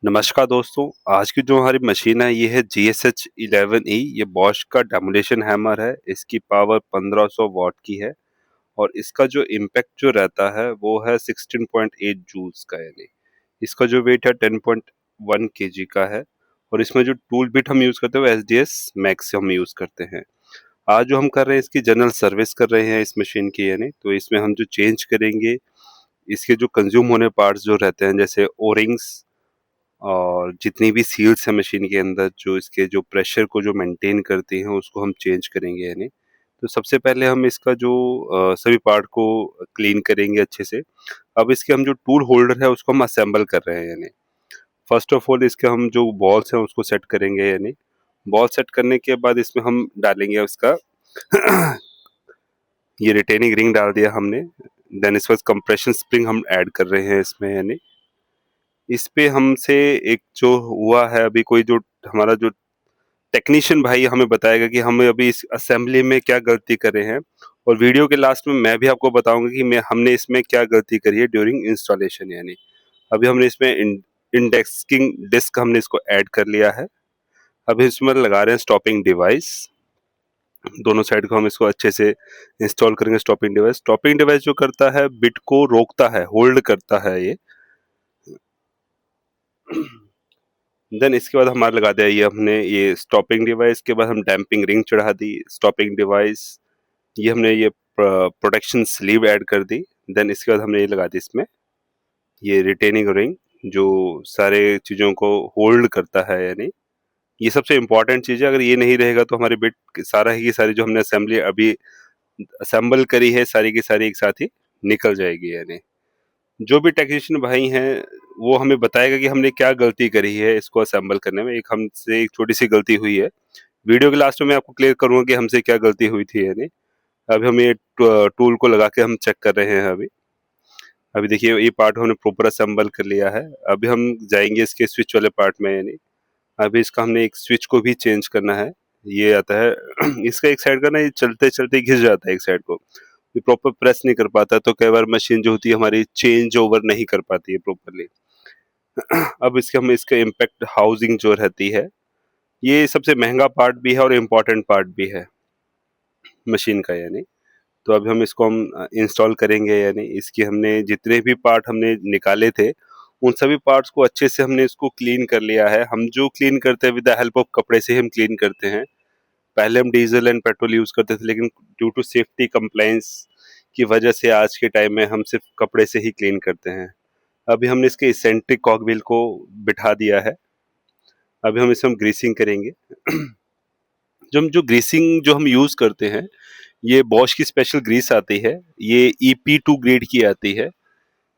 नमस्कार दोस्तों, आज की जो हमारी मशीन है ये है GSH 11E। ये बॉश का डेमोलिशन हैमर है। इसकी पावर 1500 वॉट की है और इसका जो इम्पैक्ट जो रहता है वो है 16.8 जूल्स का, यानी इसका जो वेट है 10.1 केजी का है। और इसमें जो टूल बिट हम यूज़ करते हैं वो SDS मैक्स हम यूज़ करते हैं। आज जो हम कर रहे हैं इसकी जनरल सर्विस कर रहे हैं इस मशीन की, यानी तो इसमें हम जो चेंज करेंगे इसके जो कंज्यूम होने पार्ट्स जो रहते हैं, जैसे ओरिंग्स और जितनी भी सील्स हैं मशीन के अंदर जो इसके जो प्रेशर को जो मेंटेन करती हैं उसको हम चेंज करेंगे, यानी तो सबसे पहले हम इसका जो सभी पार्ट को क्लीन करेंगे अच्छे से। अब इसके हम जो टूल होल्डर है उसको हम असेंबल कर रहे हैं, यानी फर्स्ट ऑफ ऑल इसके हम जो बॉल्स हैं उसको सेट करेंगे, यानी बॉल सेट करने के बाद इसमें हम डालेंगे उसका ये रिटेनिंग रिंग डाल दिया हमने। देन इस बाद कंप्रेशन स्प्रिंग हम ऐड कर रहे हैं इसमें, यानी इस पे हमसे एक जो हुआ है अभी कोई जो हमारा जो टेक्नीशियन भाई हमें बताएगा कि हम अभी इस असेंबली में क्या गलती कर रहे हैं। और वीडियो के लास्ट में मैं भी आपको बताऊंगा कि मैं हमने इसमें क्या गलती करी है ड्यूरिंग इंस्टॉलेशन, यानी अभी हमने इसमें इंडेक्सिंग डिस्क हमने इसको ऐड कर लिया है। अभी इसमें लगा रहे हैं स्टॉपिंग डिवाइस। दोनों साइड को हम इसको अच्छे से इंस्टॉल करेंगे। स्टॉपिंग डिवाइस जो करता है बिट को रोकता है, होल्ड करता है ये। देन इसके बाद हमारा लगा दिया ये हमने ये स्टॉपिंग डिवाइस के बाद हम डैम्पिंग रिंग चढ़ा दी स्टॉपिंग डिवाइस। ये हमने ये प्रोटेक्शन स्लीव ऐड कर दी। देन इसके बाद हमने ये लगा दी इसमें ये रिटेनिंग रिंग जो सारे चीज़ों को होल्ड करता है, यानी ये सबसे इम्पोर्टेंट चीज़ है। अगर ये नहीं रहेगा तो हमारी बिट सारा ही की सारी जो हमने असेंबली अभी असेंबल करी है सारी की सारी एक साथ ही निकल जाएगी, यानी जो भी टेक्नीशियन भाई हैं वो हमें बताएगा कि हमने क्या गलती करी है इसको असेंबल करने में। एक हमसे एक छोटी सी गलती हुई है। वीडियो के लास्ट में मैं आपको क्लियर करूंगा कि हमसे क्या गलती हुई थी, यानी अभी हम ये टूल को लगा के हम चेक कर रहे हैं। अभी अभी देखिए ये पार्ट हमने प्रॉपर असेंबल कर लिया है। अभी हम जाएंगे इसके स्विच वाले पार्ट में, यानी अभी इसका हमने एक स्विच को भी चेंज करना है। ये आता है इसका एक साइड का ना ये चलते चलते घिस जाता है एक साइड को, ये प्रॉपर प्रेस नहीं कर पाता, तो कई बार मशीन जो होती है हमारी चेंज ओवर नहीं कर पाती है प्रॉपरली। अब इसके हम इसका इम्पैक्ट हाउसिंग जो रहती है ये सबसे महंगा पार्ट भी है और इम्पोर्टेंट पार्ट भी है मशीन का, यानी तो अभी हम इसको हम इंस्टॉल करेंगे। यानी इसकी हमने जितने भी पार्ट हमने निकाले थे उन सभी पार्ट्स को अच्छे से हमने इसको क्लीन कर लिया है। हम जो क्लीन करते हैं विद द हेल्प ऑफ कपड़े से हम क्लीन करते हैं। पहले हम डीजल एंड पेट्रोल यूज करते थे, लेकिन ड्यू टू सेफ्टी कंप्लायंस की वजह से आज के टाइम में हम सिर्फ कपड़े से ही क्लीन करते हैं। अभी हमने इसके इसेंट्रिक कॉकव्हील को बिठा दिया है। अभी हम इसमें ग्रीसिंग करेंगे। जो ग्रीसिंग जो हम यूज करते हैं ये बॉश की स्पेशल ग्रीस आती है। ये EP2 ग्रेड की आती है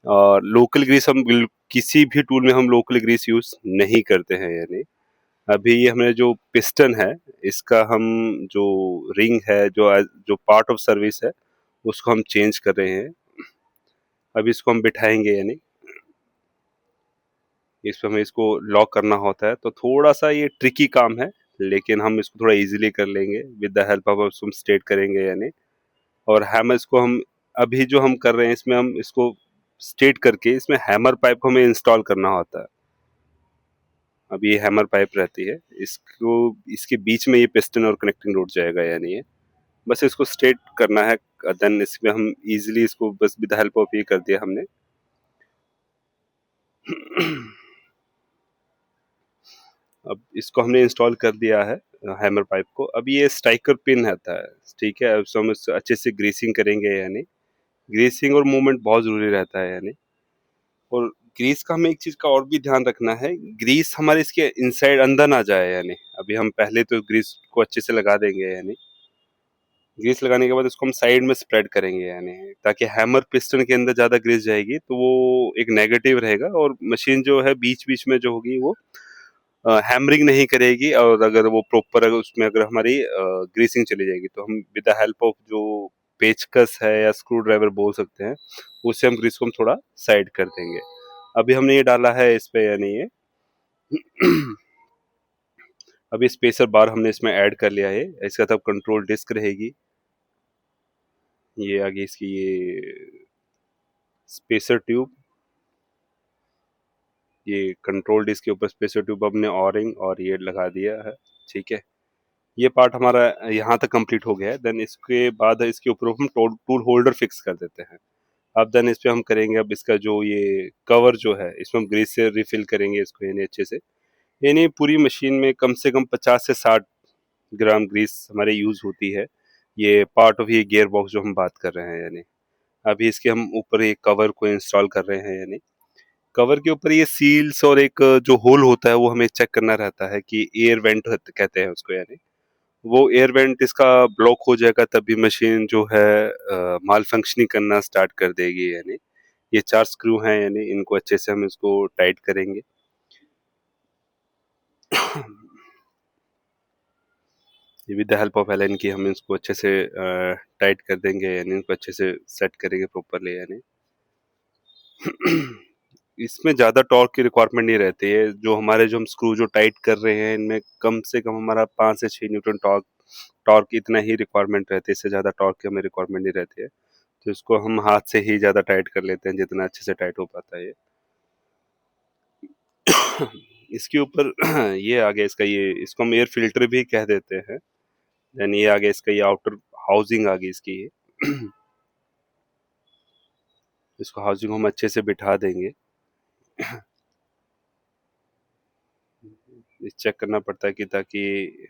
और लोकल ग्रीस हम किसी भी टूल में हम लोकल ग्रीस यूज नहीं करते हैं, यानी अभी ये हमने जो पिस्टन है इसका हम जो रिंग है जो जो पार्ट ऑफ सर्विस है उसको हम चेंज कर रहे हैं। अभी इसको हम बिठाएंगे, यानी इसमें हमें इसको लॉक करना होता है, तो थोड़ा सा ये ट्रिकी काम है लेकिन हम इसको थोड़ा इजीली कर लेंगे विद द हेल्प ऑफ हम स्ट्रेट करेंगे, यानी और हैमर इसको हम अभी जो हम कर रहे हैं इसमें हम इसको स्ट्रेट करके इसमें हैमर पाइप को हमें इंस्टॉल करना होता है। अब ये हैमर पाइप रहती है, इसको इसके बीच में ये पिस्टन और कनेक्टिंग रोड जाएगा, यानी ये बस इसको स्ट्रेट करना है। देन इसमें हम इजीली इसको बस विद हेल्प ऑफ ये कर दिया हमने। अब इसको हमने इंस्टॉल कर दिया है हैमर पाइप को। अब ये स्ट्राइकर पिन आता है, ठीक है। अब हम इसको अच्छे से ग्रीसिंग करेंगे, यानी ग्रीसिंग और मूवमेंट बहुत जरूरी रहता है, यानी और ग्रीस का हमें एक चीज का और भी ध्यान रखना है, ग्रीस हमारे इसके इनसाइड अंदर ना जाए, यानी अभी हम पहले तो ग्रीस को अच्छे से लगा देंगे, यानी ग्रीस लगाने के बाद इसको हम साइड में स्प्रेड करेंगे, यानी ताकि हैमर पिस्टन के अंदर ज्यादा ग्रीस जाएगी तो वो एक नेगेटिव रहेगा और मशीन जो है बीच बीच में जो होगी वो हैमरिंग नहीं करेगी। और अगर वो प्रॉपर अगर उसमें अगर हमारी ग्रीसिंग चली जाएगी तो हम विद द हेल्प ऑफ जो पेचकस है या स्क्रू ड्राइवर बोल सकते हैं उससे हम ग्रीस को हम थोड़ा साइड कर देंगे। अभी हमने ये डाला है इस पे, यानी ये अभी स्पेसर बार हमने इसमें ऐड कर लिया है। इसका तब कंट्रोल डिस्क रहेगी। ये आगे इसकी ये स्पेसर ट्यूब, ये कंट्रोल डिस्क के ऊपर स्पेसर ट्यूब हमने ऑरिंग और ये लगा दिया है, ठीक है। ये पार्ट हमारा यहाँ तक कंप्लीट हो गया है। देन इसके बाद इसके ऊपर हम टूल होल्डर फिक्स कर देते हैं। अब देन इस पे हम करेंगे, अब इसका जो ये कवर जो है इसमें हम ग्रीस से रिफिल करेंगे इसको, यानी अच्छे से, यानी पूरी मशीन में कम से कम 50 से 60 ग्राम ग्रीस हमारे यूज होती है। ये पार्ट ऑफ ये गियर बॉक्स जो हम बात कर रहे हैं, यानी अभी इसके हम ऊपर एक कवर को इंस्टॉल कर रहे हैं। यानी कवर के ऊपर ये सील्स और एक जो होल होता है वो हमें चेक करना रहता है कि एयर वेंट कहते हैं उसको, यानी वो एयर वेंट इसका ब्लॉक हो जाएगा तभी मशीन जो है माल फंक्शनिंग करना स्टार्ट कर देगी। यानी ये 4 स्क्रू हैं, यानी इनको अच्छे से हम इसको टाइट करेंगे। With the help of Allen की हम इसको अच्छे से टाइट कर देंगे, यानी इनको अच्छे से सेट करेंगे प्रॉपरली। यानी इसमें ज़्यादा टॉर्क की रिक्वायरमेंट नहीं रहती है। जो हमारे जो हम स्क्रू जो टाइट कर रहे हैं इनमें कम से कम हमारा 5 से 6 न्यूटन टॉर्क टॉर्क इतना ही रिक्वायरमेंट रहती है, इससे ज़्यादा टॉर्क की हमें रिक्वायरमेंट नहीं रहती है। तो इसको हम हाथ से ही ज़्यादा टाइट कर लेते हैं जितना अच्छे से टाइट हो पाता है ये। इसके ऊपर ये आ गया इसका, ये इसको हम एयर फिल्टर भी कह देते हैं। देन ये आ गया इसका, ये आउटर हाउसिंग आ गई इसकी ये। इसको हाउसिंग हम अच्छे से बिठा देंगे। चेक करना पड़ता है कि ताकि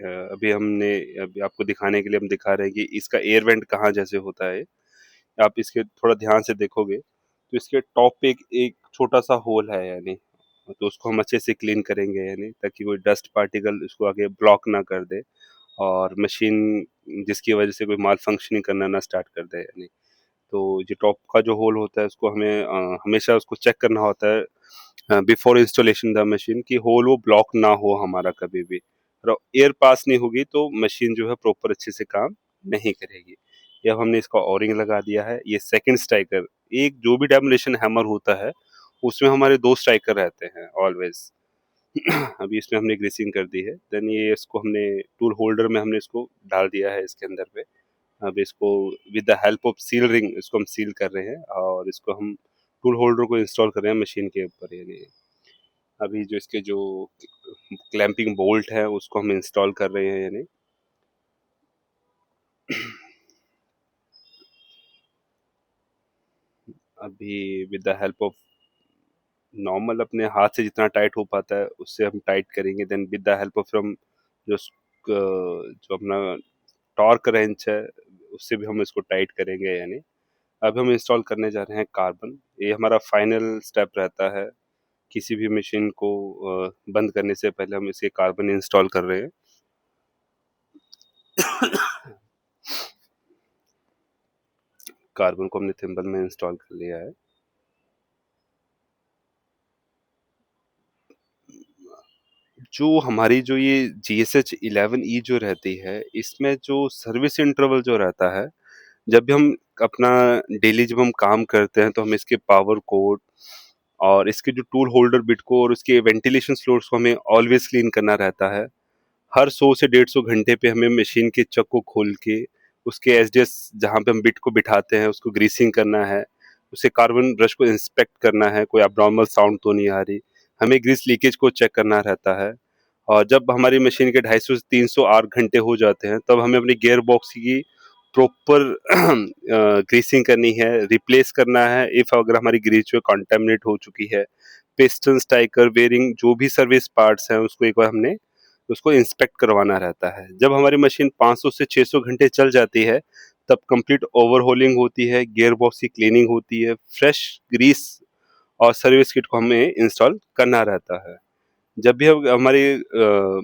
अभी हमने अभी आपको दिखाने के लिए हम दिखा रहे हैं कि इसका एयर वेंट कहाँ जैसे होता है। आप इसके थोड़ा ध्यान से देखोगे तो इसके टॉप पे एक छोटा सा होल है, यानी तो उसको हम अच्छे से क्लीन करेंगे, यानी ताकि कोई डस्ट पार्टिकल इसको आगे ब्लॉक ना कर दे और मशीन जिसकी वजह से कोई माल फंक्शनिंग करना ना स्टार्ट कर दे। यानी तो जो टॉप का जो होल होता है उसको हमें हमेशा उसको चेक करना होता है बिफोर इंस्टॉलेशन द मशीन, कि होल वो ब्लॉक ना हो हमारा कभी भी, और एयर पास नहीं होगी तो मशीन जो है प्रॉपर अच्छे से काम नहीं करेगी। ये अब हमने इसका ओरिंग लगा दिया है। ये सेकंड स्ट्राइकर, एक जो भी डेमोलेशन हैमर होता है उसमें हमारे 2 स्ट्राइकर रहते हैं ऑलवेज। अभी इसमें हमने ग्रीसिंग कर दी है। देन ये इसको हमने टूल होल्डर में हमने इसको डाल दिया है इसके अंदर पे। अब इसको with the help of seal ring इसको हम सील कर रहे हैं और इसको हम टूल होल्डर को इंस्टॉल कर रहे हैं मशीन के ऊपर। यानी अभी जो इसके जो क्लैंपिंग बोल्ट है उसको हम इंस्टॉल कर रहे हैं। यानी अभी with the help of normal अपने हाथ से जितना टाइट हो पाता है उससे हम टाइट करेंगे। Then with the help of from जो जो अपना टॉर्क रेंच है उससे भी हम इसको टाइट करेंगे। यानी अब हम इंस्टॉल करने जा रहे हैं कार्बन। ये हमारा फाइनल स्टेप रहता है किसी भी मशीन को बंद करने से पहले हम इसे कार्बन इंस्टॉल कर रहे हैं। कार्बन को हमने थिम्बल में इंस्टॉल कर लिया है। जो हमारी जो ये GSH11E जो रहती है इसमें जो सर्विस इंटरवल जो रहता है, जब भी हम अपना डेली जब हम काम करते हैं तो हमें इसके पावर कोड और इसके जो टूल होल्डर बिट को और उसके वेंटिलेशन स्लोट्स को हमें ऑलवेज क्लीन करना रहता है। हर 100 से 150 घंटे पे हमें मशीन के चक को खोल के उसके एसडीएस जहाँ पे हम बिट को बिठाते हैं उसको ग्रीसिंग करना है। उसे कार्बन ब्रश को इंस्पेक्ट करना है, कोई अबनॉर्मल साउंड तो नहीं आ रही। हमें ग्रीस लीकेज को चेक करना रहता है। और जब हमारी मशीन के 250 से 300 आर घंटे हो जाते हैं तब हमें अपनी गियर बॉक्स की प्रॉपर ग्रीसिंग करनी है, रिप्लेस करना है इफ अगर हमारी ग्रीस जो कॉन्टेमिनेट हो चुकी है। पिस्टन, स्टाइकर, बेरिंग जो भी सर्विस पार्ट्स हैं उसको एक बार हमने उसको इंस्पेक्ट करवाना रहता है। जब हमारी मशीन 500 से 600 घंटे चल जाती है तब कंप्लीट ओवरहोलिंग होती है, गियर बॉक्स की क्लीनिंग होती है, फ्रेश ग्रीस और सर्विस किट को हमें इंस्टॉल करना रहता है। जब भी हम हमारी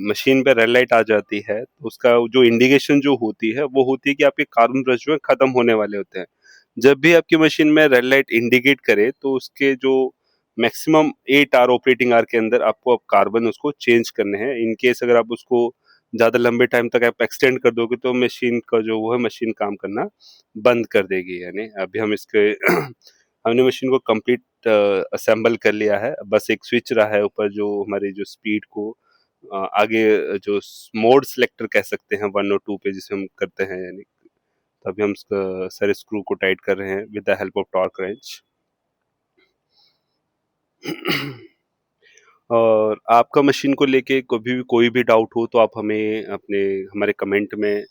मशीन पे रेड लाइट आ जाती है तो उसका जो इंडिकेशन जो होती है वो होती है कि आपके कार्बन ब्रश जो है खत्म होने वाले होते हैं। जब भी आपकी मशीन में रेड लाइट इंडिकेट करे तो उसके जो मैक्सिमम 8 आवर ऑपरेटिंग आवर के अंदर आपको अब कार्बन उसको चेंज करने हैं। इन केस अगर आप उसको ज़्यादा लंबे टाइम तक आप एक्सटेंड कर दोगे तो मशीन का जो वो है मशीन काम करना बंद कर देगी। यानी अभी हम इसके हमने मशीन को कंप्लीट असेंबल कर लिया है। बस एक स्विच रहा है ऊपर जो हमारी जो स्पीड को आगे जो मोड सिलेक्टर कह सकते हैं 1 और 2 पे जिसे हम करते हैं। यानी तभी हम सारे स्क्रू को टाइट कर रहे हैं with the help of torque wrench. और आपका मशीन को लेके कभी भी कोई भी डाउट हो तो आप हमें हमारे कमेंट में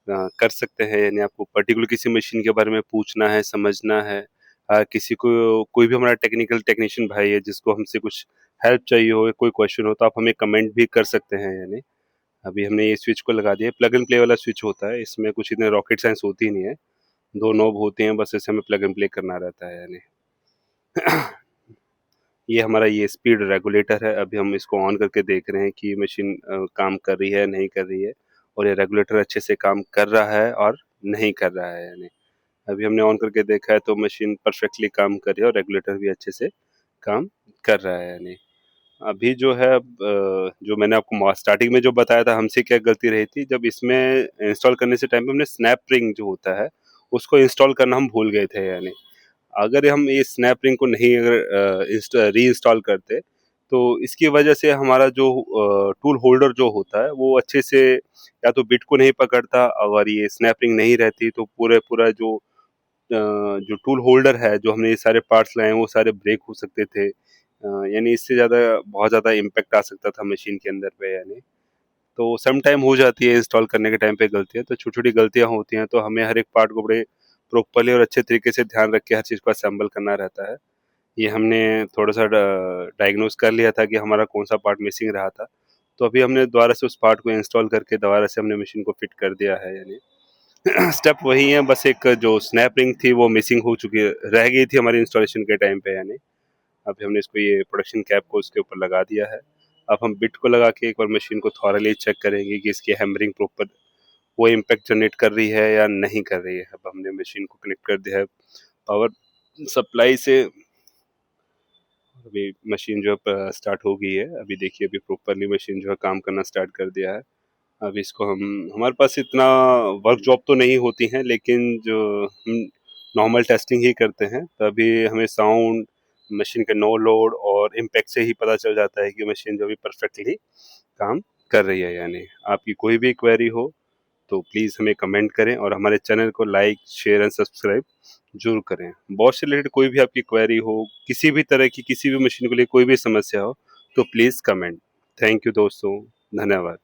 कर सकते हैं, यानी आपको पर्टिकुलर किसी मशीन के बारे में पूछना है, समझना है, किसी को कोई भी हमारा टेक्निकल टेक्नीशियन भाई है जिसको हमसे कुछ हेल्प चाहिए हो, कोई क्वेश्चन हो, तो आप हमें कमेंट भी कर सकते हैं। यानी अभी हमने ये स्विच को लगा दिया, प्लग एंड प्ले वाला स्विच होता है, इसमें कुछ इतने रॉकेट साइंस होती नहीं है, 2 नॉब होते हैं, बस इसे हमें प्लग एंड प्ले करना रहता है यानी। ये हमारा ये स्पीड रेगुलेटर है, अभी हम इसको ऑन करके देख रहे हैं कि मशीन काम कर रही है, नहीं कर रही है, और ये रेगुलेटर अच्छे से काम कर रहा है और नहीं कर रहा है यानी। अभी हमने ऑन करके देखा है तो मशीन परफेक्टली काम कर रही है और रेगुलेटर भी अच्छे से काम कर रहा है यानी। अभी जो है जो मैंने आपको स्टार्टिंग में जो बताया था हमसे क्या गलती रही थी, जब इसमें इंस्टॉल करने से टाइम पे हमने स्नैप रिंग जो होता है, उसको इंस्टॉल करना हम भूल गए थे यानी। अगर हम ये स्नैप रिंग को नहीं अगर रीइंस्टॉल करते, तो इसकी वजह से हमारा जो टूल होल्डर जो होता है, वो अच्छे से या तो बिट को नहीं पकड़ता, अगर ये स्नैप रिंग नहीं रहती तो पूरा जो टूल होल्डर है, जो हमने ये सारे पार्ट्स लाए हैं, वो सारे ब्रेक हो सकते थे। यानी इससे ज़्यादा बहुत ज़्यादा इम्पैक्ट आ सकता था मशीन के अंदर पे यानी। तो सम टाइम हो जाती है इंस्टॉल करने के टाइम पे गलतियाँ, तो छोटी-छोटी गलतियाँ होती हैं, तो हमें हर एक पार्ट को बड़े प्रॉपर्ली और अच्छे तरीके से ध्यान रख के हर चीज़ को असेंबल करना रहता है। ये हमने थोड़ा-सा डायग्नोज़ कर लिया था कि हमारा कौन-सा पार्ट मिसिंग रहा था, तो अभी हमने दोबारा से उस पार्ट को इंस्टॉल करके दोबारा से हमने मशीन को फिट कर दिया है यानी। स्टेप वही है, बस एक जो स्नैप रिंग थी वो मिसिंग हो चुकी है, रह गई थी हमारी इंस्टॉलेशन के टाइम पे यानी। अभी हमने इसको ये प्रोडक्शन कैप को उसके ऊपर लगा दिया है। अब हम बिट को लगा के एक बार मशीन को थॉरली चेक करेंगे कि इसकी हैमरिंग प्रॉपर वो इम्पैक्ट जनरेट कर रही है या नहीं कर रही है। अब हमने मशीन को कनेक्ट कर दिया है पावर सप्लाई से। अभी मशीन जो है स्टार्ट हो गई है। अभी देखिए अभी प्रॉपर्ली मशीन जो है काम करना स्टार्ट कर दिया है। अब इसको हम हमारे पास इतना वर्क जॉब तो नहीं होती हैं, लेकिन जो हम नॉर्मल टेस्टिंग ही करते हैं, तभी हमें साउंड, मशीन के नो लोड और इम्पैक्ट से ही पता चल जाता है कि मशीन जो भी परफेक्टली काम कर रही है यानी। आपकी कोई भी क्वेरी हो तो प्लीज़ हमें कमेंट करें और हमारे चैनल को लाइक, शेयर एंड सब्सक्राइब ज़रूर करें। बॉश से रिलेटेड कोई भी आपकी क्वेरी हो, किसी भी तरह की किसी भी मशीन को लेके कोई भी समस्या हो, तो प्लीज़ कमेंट। थैंक यू दोस्तों, धन्यवाद।